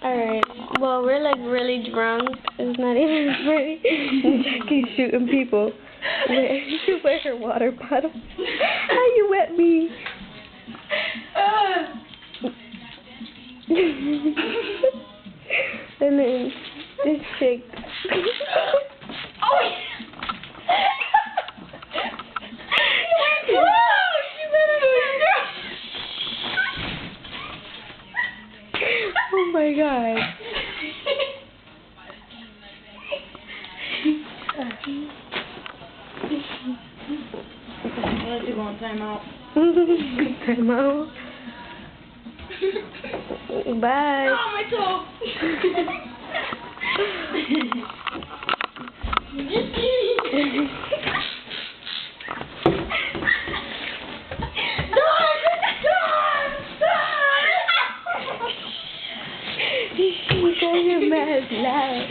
Alright, well, we're like really drunk. It's not even funny. Jackie's shooting people. Where's her water bottle? How you wet me? And then this chick. Oh my god. Let's go on time out. Time out. Bye. Oh, my toe. She's going mad loud.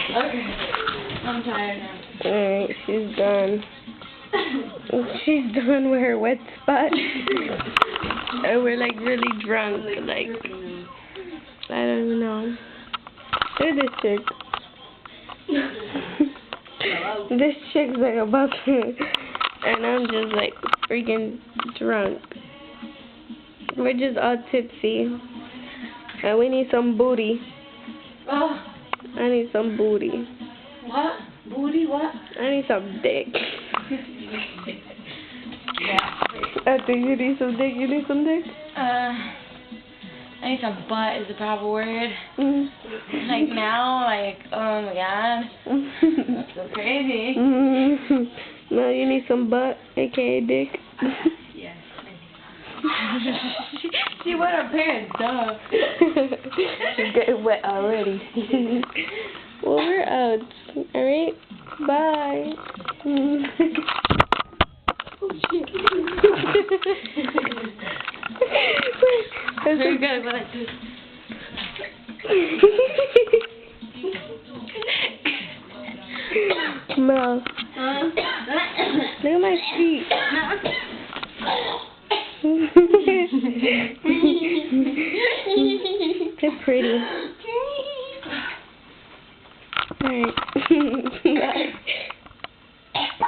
Okay. I'm tired now. Alright, she's done. She's done with her wet spot. And we're like really drunk. Like, I don't even know. Look at this chick. This chick's like about to. And I'm just like freaking drunk. We're just all tipsy. And we need some booty. Oh. I need some booty. What? Booty? What? I need some dick. Yeah. I think you need some dick. You need some dick? I need some butt is the proper word. Mm-hmm. Like now, like, oh my god. That's so crazy. Mm-hmm. No, you need some butt, aka dick. Yes. She wet her pants, duh. She's getting wet already. Well, we're out. Alright? Bye. Oh, shit. Very good, but I just... Mel. Look at my feet. They're pretty. Alright.